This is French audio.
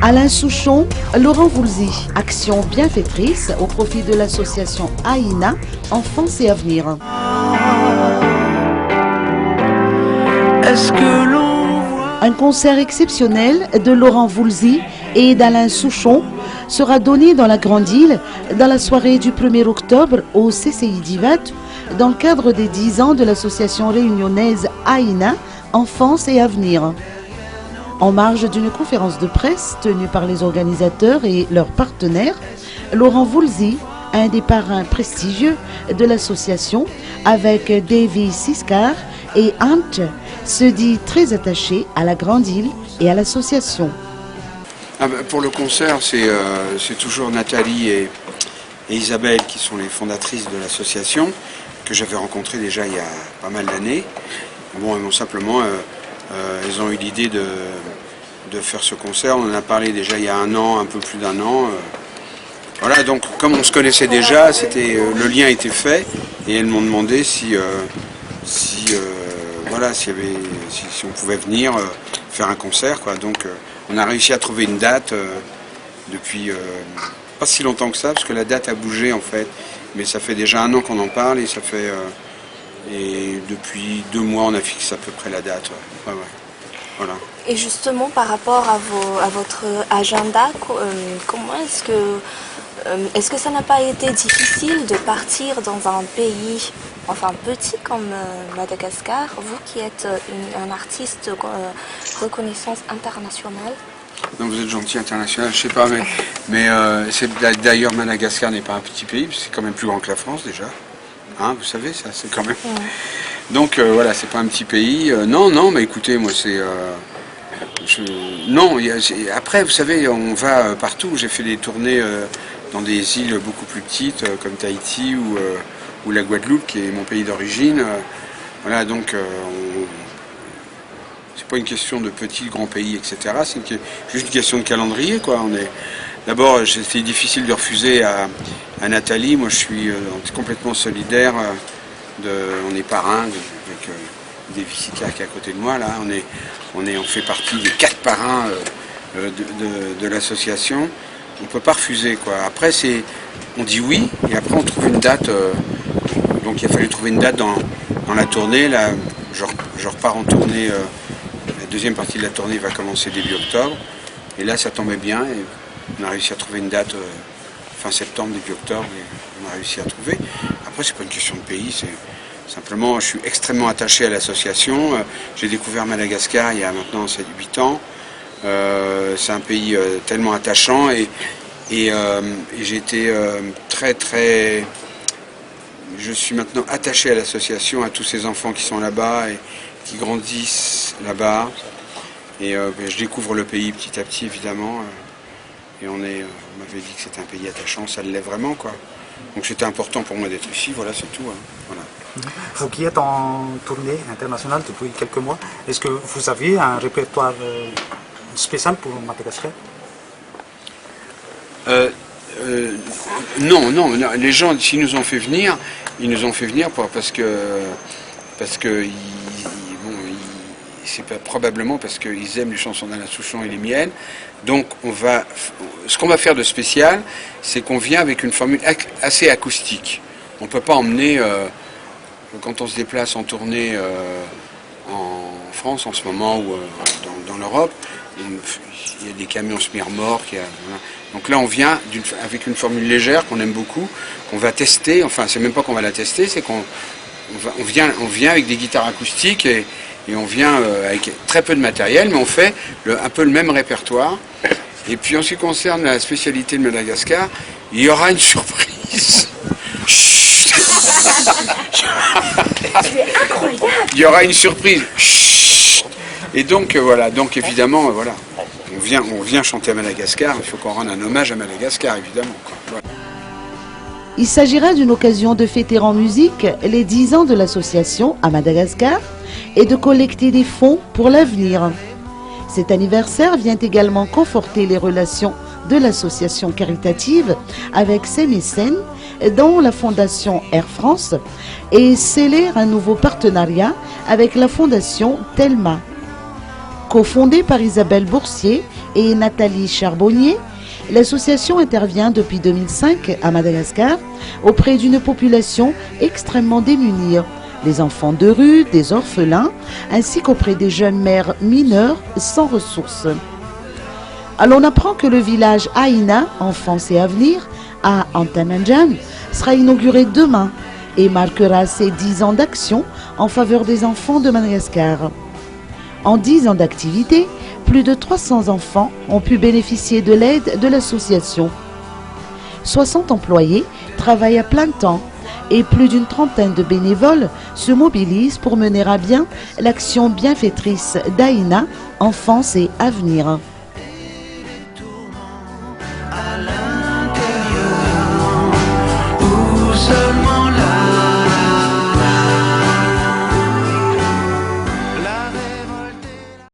Alain Souchon, Laurent Voulzy, action bienfaitrice au profit de l'association AINA, Enfance et Avenir. Un concert exceptionnel de Laurent Voulzy et d'Alain Souchon sera donné dans la Grande Île dans la soirée du 1er octobre au CCI d'Ivat dans le cadre des 10 ans de l'association réunionnaise AINA, Enfance et Avenir. En marge d'une conférence de presse tenue par les organisateurs et leurs partenaires, Laurent Voulzy, un des parrains prestigieux de l'association, avec Davy Siskar et Ant, se dit très attaché à la Grande Île et à l'association. Pour le concert, c'est toujours Nathalie et Isabelle qui sont les fondatrices de l'association, que j'avais rencontrées déjà il y a pas mal d'années. Bon, elles ont eu l'idée de faire ce concert. On en a parlé déjà il y a un an, un peu plus d'un an. Voilà, donc comme on se connaissait déjà, le lien était fait et elles m'ont demandé si on pouvait venir faire un concert, quoi. Donc on a réussi à trouver une date depuis pas si longtemps que ça, parce que la date a bougé en fait. Mais ça fait déjà un an qu'on en parle et et depuis 2 mois on a fixé à peu près la date. Ouais. Voilà. Et justement par rapport à votre agenda, comment est-ce que ça n'a pas été difficile de partir dans un pays petit comme Madagascar, vous qui êtes un artiste reconnaissance internationale? Non, vous êtes gentil, international, je sais pas, mais d'ailleurs Madagascar n'est pas un petit pays, c'est quand même plus grand que la France déjà. Hein, vous savez, ça c'est quand même. Donc voilà, c'est pas un petit pays. Non, mais écoutez, moi c'est. Après, vous savez, on va partout. J'ai fait des tournées dans des îles beaucoup plus petites, comme Tahiti ou la Guadeloupe, qui est mon pays d'origine. Voilà, donc c'est pas une question de petit, grand pays, etc. C'est juste une question de calendrier, quoi. D'abord, c'était difficile de refuser à Nathalie. Moi, je suis complètement solidaire. On est parrain avec des Siskar qui est à côté de moi. Là, on fait partie des 4 parrains de l'association. On peut pas refuser, quoi. Après, on dit oui, et après on trouve une date. Donc, il a fallu trouver une date dans la tournée. Là, je repars en tournée. La deuxième partie de la tournée va commencer début octobre. Et là, ça tombait bien. Et on a réussi à trouver une date fin septembre, début octobre. Et on a réussi à trouver. Après, c'est pas une question de pays. C'est simplement, je suis extrêmement attaché à l'association. J'ai découvert Madagascar il y a maintenant 7-8 ans. C'est un pays tellement attachant et j'ai été très. Je suis maintenant attaché à l'association, à tous ces enfants qui sont là-bas et qui grandissent là-bas. Et je découvre le pays petit à petit, évidemment. Et on m'avait dit que c'était un pays attachant, ça l'est vraiment, quoi. Donc c'était important pour moi d'être ici, voilà, c'est tout. Hein. Voilà. Vous qui êtes en tournée internationale depuis quelques mois, est-ce que vous avez un répertoire spécial pour Madagascar? Non, les gens, s'ils nous ont fait venir, ils nous ont fait venir parce que c'est probablement parce qu'ils aiment les chansons d'Alain Souchon et les miennes. Donc ce qu'on va faire de spécial, c'est qu'on vient avec une formule assez acoustique. On ne peut pas emmener, quand on se déplace en tournée en France en ce moment ou dans l'Europe, il y a des camions semi-remorques. Voilà. Donc là, on vient avec une formule légère qu'on aime beaucoup, qu'on va tester. Enfin, c'est même pas qu'on va la tester, c'est qu'on vient avec des guitares acoustiques et on vient avec très peu de matériel, mais on fait un peu le même répertoire. Et puis en ce qui concerne la spécialité de Madagascar, il y aura une surprise. Il y aura une surprise. Et donc voilà, donc évidemment, voilà, on vient chanter à Madagascar, il faut qu'on rende un hommage à Madagascar, évidemment. Voilà. Il s'agira d'une occasion de fêter en musique les 10 ans de l'association à Madagascar et de collecter des fonds pour l'avenir. Cet anniversaire vient également conforter les relations de l'association caritative avec ses mécènes, dont la fondation Air France, et sceller un nouveau partenariat avec la fondation Telma. Cofondée par Isabelle Boursier et Nathalie Charbonnier, l'association intervient depuis 2005 à Madagascar auprès d'une population extrêmement démunie, les enfants de rue, des orphelins, ainsi qu'auprès des jeunes mères mineures sans ressources. Alors on apprend que le village Aïna, Enfance et Avenir, à Antananjan, sera inauguré demain et marquera ses 10 ans d'action en faveur des enfants de Madagascar. En 10 ans d'activité, plus de 300 enfants ont pu bénéficier de l'aide de l'association. 60 employés travaillent à plein temps et plus d'une trentaine de bénévoles se mobilisent pour mener à bien l'action bienfaitrice d'Aïna, Enfance et Avenir.